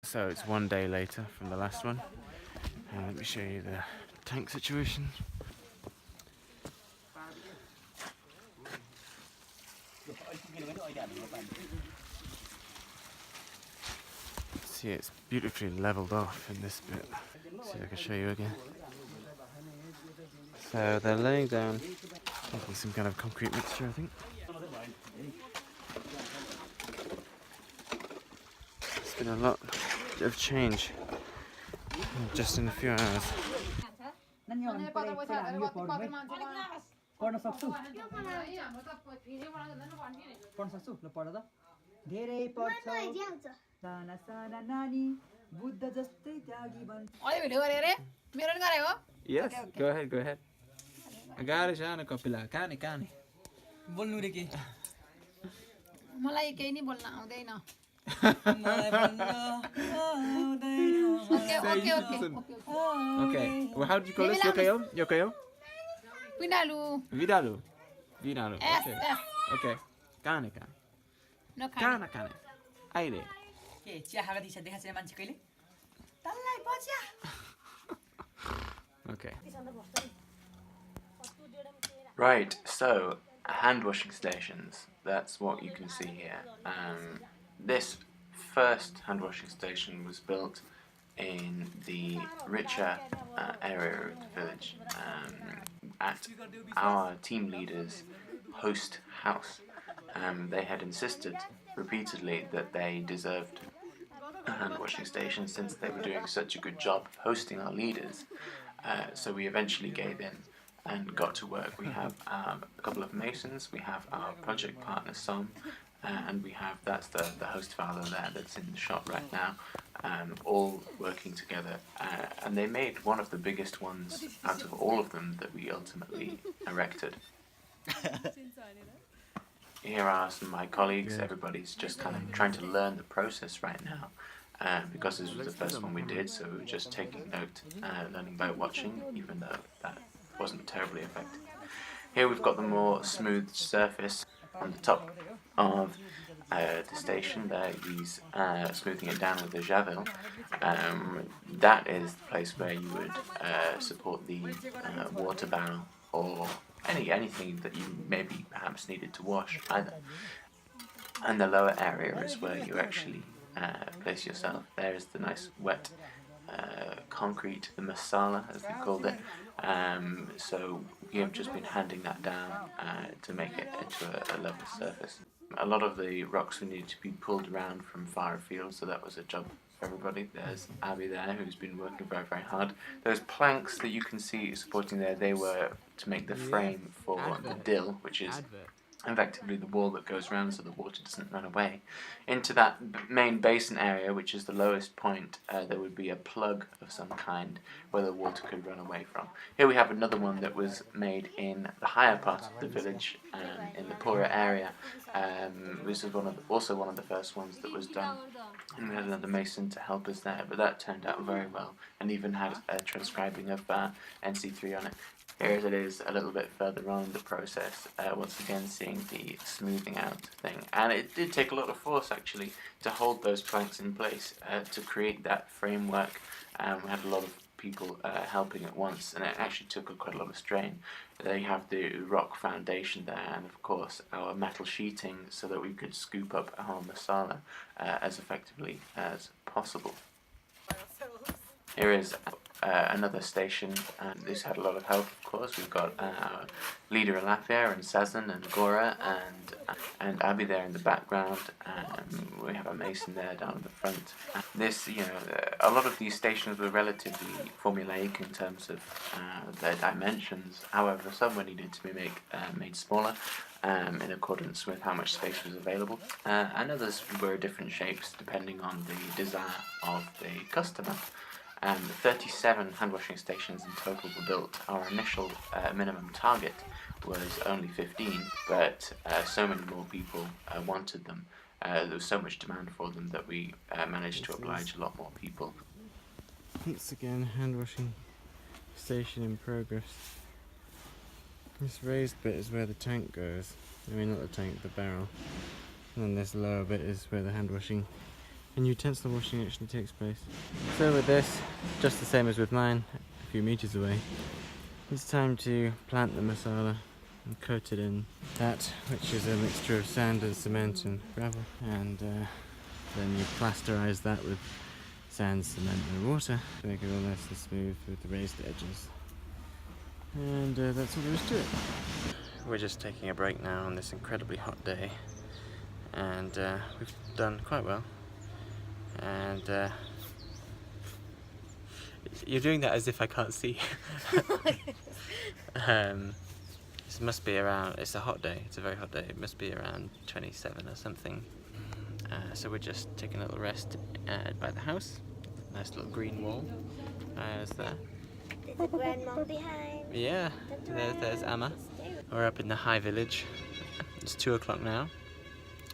So it's one day later from the last one. Let me show you the tank situation. See, it's beautifully leveled off in this bit. See if I can show you again. So they're laying down making some kind of concrete mixture, I think. It's been a lot of change just in a few hours. Yes, go ahead, go ahead. बोल्नु रे के मलाई केही नि बोल्न आउँदैन मलाई भन्न आउँदैन okay okay okay Okay, well, how do you call this? Yokayo? Yokayo? पिनालु Vidalu. Vidalu. S Okay. S Okay. Kane kane. नखाने Kana kane. Aire. के चिया खाएको दिशा देखाएको छैन मान्छे कहिले तल्लाई बच्या Okay. Right, so hand washing stations. That's what you can see here. This first hand washing station was built in the richer area of the village at our team leader's host house. They had insisted repeatedly that they deserved a hand washing station since they were doing such a good job hosting our leaders. So we eventually gave in and got to work. We have a couple of masons, we have our project partner Sam, and we have, that's the host father there that's in the shop right now, all working together. And they made one of the biggest ones out of all of them that we ultimately erected. Here are some of my colleagues. Everybody's just kind of trying to learn the process right now. Because this was the first one we did, so we were just taking note, learning by watching, even though that wasn't terribly effective. Here we've got the more smooth surface on the top of the station there. He's smoothing it down with a javel. That is the place where you would support the water barrel or anything that you maybe perhaps needed to wash either. And the lower area is where you actually place yourself. There is the nice wet concrete, the masala as we called it. So we have just been handing that down to make it into a level surface. A lot of the rocks we needed to be pulled around from far afield, so that was a job for everybody. There's Abby there who's been working very, very hard. Those planks that you can see supporting there, they were to make the frame for the dill, which is effectively the wall that goes around so the water doesn't run away. Into that main basin area, which is the lowest point, there would be a plug of some kind where the water could run away from. Here we have another one that was made in the higher part of the village, in the poorer area. This is also one of the first ones that was done, and we had another mason to help us there, but that turned out very well and even had a transcribing of NC3 on it. Here as it is a little bit further on in the process, once again seeing the smoothing out thing. And it did take a lot of force actually to hold those planks in place, to create that framework. We had a lot of people helping at once, and it actually took quite a lot of strain. There you have the rock foundation there, and of course our metal sheeting so that we could scoop up our masala as effectively as possible. Here is another station, and this had a lot of help, of course. We've got our leader Alafia and Sazan and Gora and Abby there in the background. We have a mason there down at the front. This, a lot of these stations were relatively formulaic in terms of their dimensions. However, some were needed to be made smaller in accordance with how much space was available, and others were different shapes depending on the desire of the customer. 37 hand washing stations in total were built. Our initial minimum target was only 15, but so many more people wanted them. There was so much demand for them that we managed to oblige a lot more people. Once again, hand washing station in progress. This raised bit is where the tank goes. I mean, not the tank, the barrel. And then this lower bit is where the hand washing and utensil washing actually takes place. So with this, just the same as with mine, a few meters away, it's time to plant the masala and coat it in that, which is a mixture of sand and cement and gravel, and then you plasterize that with sand, cement and water to make it all nice and smooth with the raised edges. And that's all there is to it. We're just taking a break now on this incredibly hot day, and we've done quite well. And you're doing that as if I can't see. This must be around, it's a hot day, it's a very hot day, it must be around 27 or something. So we're just taking a little rest by the house. Nice little green wall. There's there. There's a grand monk behind. Yeah, there's Amma. We're up in the high village. It's 2 o'clock now.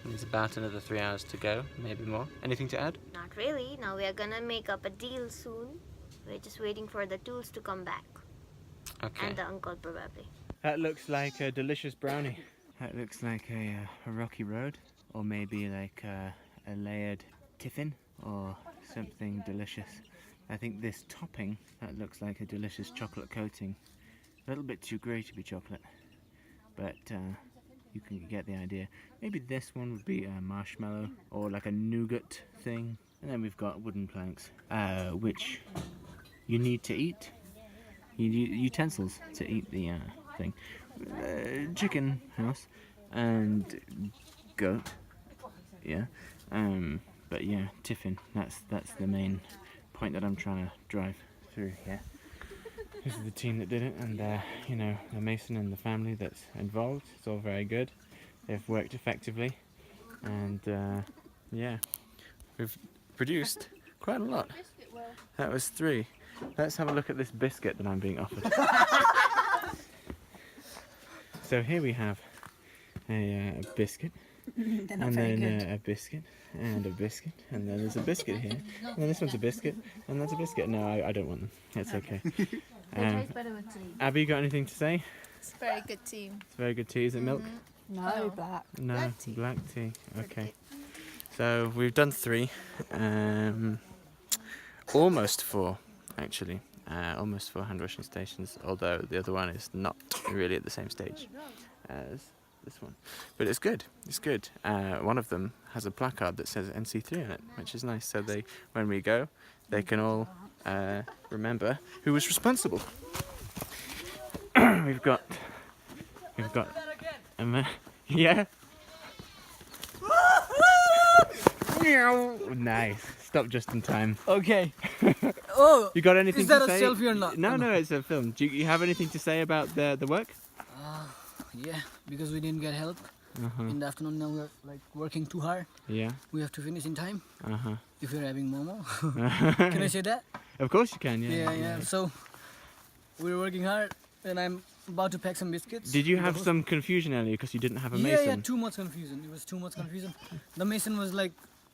There's about another 3 hours to go, maybe more. Anything to add? Not really. Now we are gonna make up a deal soon. We're just waiting for the tools to come back. Okay. And the uncle probably. That looks like a delicious brownie. That looks like a rocky road, or maybe like a layered Tiffin, or something delicious. I think this topping, that looks like a delicious chocolate coating. A little bit too grey to be chocolate, but you can get the idea. Maybe this one would be a marshmallow, or like a nougat thing. And then we've got wooden planks, which you need to eat. You need utensils to eat the thing. Chicken house and goat, yeah. But yeah, Tiffin. That's the main point that I'm trying to drive through here. This is the team that did it, and you know, the mason and the family that's involved. It's all very good. They've worked effectively, and yeah, we've produced quite a lot. That was 3. Let's have a look at this biscuit that I'm being offered. So here we have a biscuit, and then a biscuit, and a biscuit, and then there's a biscuit here, and then this one's a biscuit, and that's a biscuit. No, I don't want them. It's okay. Abby, you got anything to say? It's a very good team. It's very good tea. Is it milk? No, black. No, black tea. Okay. So we've done 3, almost 4 actually. Almost 4 hand washing stations, although the other one is not really at the same stage as this one. But it's good, it's good. One of them has a placard that says NC3 on it, which is nice, so they, when we go, they can all remember who was responsible. We've got yeah. Nice. Stop just in time. Okay. Oh, You got anything is that to a say? selfie or not? No, no, it's a film. Do you have anything to say about the work? Yeah, because we didn't get help in the afternoon. Now we're like working too hard. Yeah. We have to finish in time. Uh-huh. If you're having momo, can I say that? Of course you can, yeah. Yeah. So we're working hard, and I'm about to pack some biscuits. Did you have some confusion earlier because you didn't have a Yeah, mason? too much confusion. It was too much confusion. The mason was like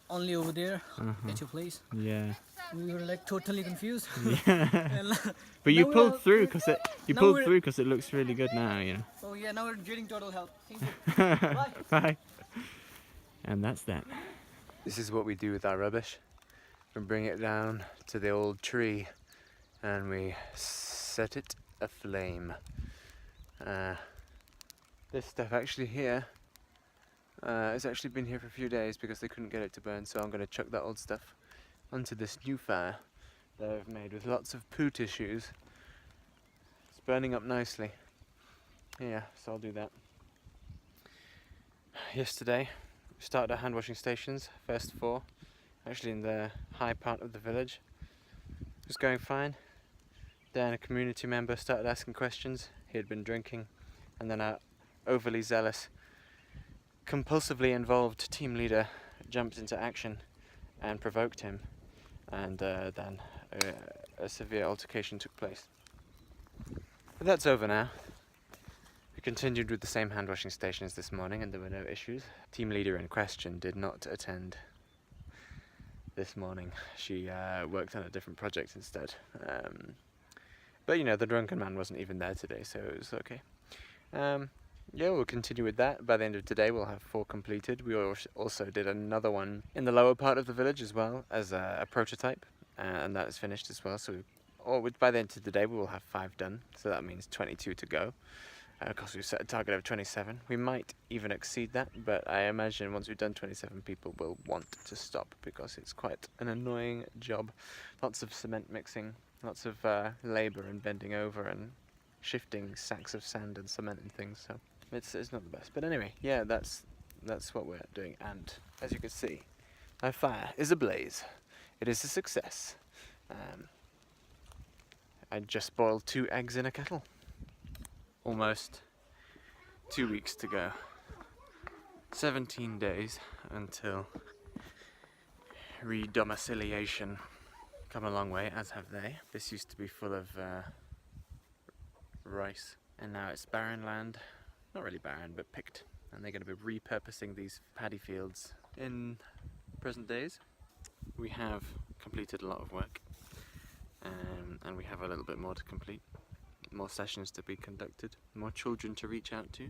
only over there at your place. Yeah. We were like totally confused. Yeah. And, But you now pulled we're- through because it now looks really good now, you know. Oh yeah, now we're getting total help. Thank you. Bye. And that's that. This is what we do with our rubbish. We bring it down to the old tree and we set it aflame. This stuff actually here has actually been here for a few days because they couldn't get it to burn, so I'm going to chuck that old stuff onto this new fire that I've made with lots of poo tissues. It's burning up nicely. Yeah, so I'll do that. Yesterday we started our hand washing stations, first 4, actually in the high part of the village. It was going fine. Then a community member started asking questions. He had been drinking, and then our overly zealous, compulsively involved team leader jumped into action and provoked him, and then a severe altercation took place. But that's over now. We continued with the same hand washing stations this morning and there were no issues. Team leader in question did not attend this morning. She worked on a different project instead. But you know, the drunken man wasn't even there today, so it was okay. Yeah, we'll continue with that. By the end of today, we'll have 4 completed. We also did another one in the lower part of the village as well as a prototype, and that is finished as well. So, by the end of the day, we will have 5 done. So that means 22 to go. Because we've set a target of 27. We might even exceed that, but I imagine once we've done 27, people will want to stop because it's quite an annoying job. Lots of cement mixing, lots of labour and bending over and shifting sacks of sand and cement and things. So it's not the best. But anyway, yeah, that's what we're doing. And as you can see, my fire is ablaze. It is a success. I just boiled 2 eggs in a kettle. Almost 2 weeks to go. 17 days until redomiciliation. Come a long way, as have they. This used to be full of rice, and now it's barren land. Not really barren, but picked. And they're going to be repurposing these paddy fields in present days. We have completed a lot of work, and we have a little bit more to complete. More sessions to be conducted, more children to reach out to.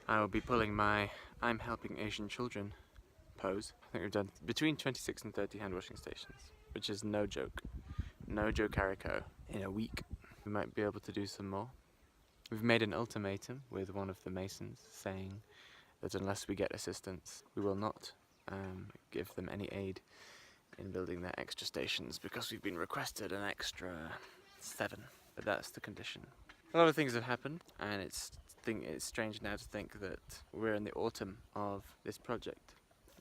I will be pulling my I'm helping Asian children pose. I think we've done between 26 and 30 hand washing stations, which is no joke. No joke, Hariko. In a week, we might be able to do some more. We've made an ultimatum with one of the masons saying that unless we get assistance, we will not give them any aid in building their extra stations because we've been requested an extra 7. But that's the condition. A lot of things have happened, and it's strange now to think that we're in the autumn of this project.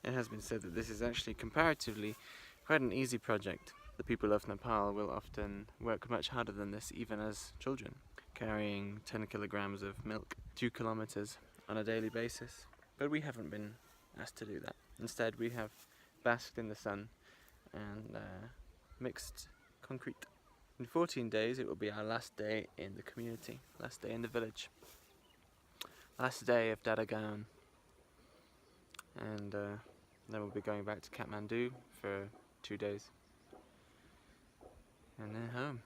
It has been said that this is actually comparatively quite an easy project. The people of Nepal will often work much harder than this, even as children, carrying 10 kilograms of milk 2 kilometers on a daily basis. But we haven't been asked to do that. Instead, we have basked in the sun and mixed concrete. In 14 days, it will be our last day in the community, last day in the village, last day of Dadagan, and then we'll be going back to Kathmandu for 2 days, and then home.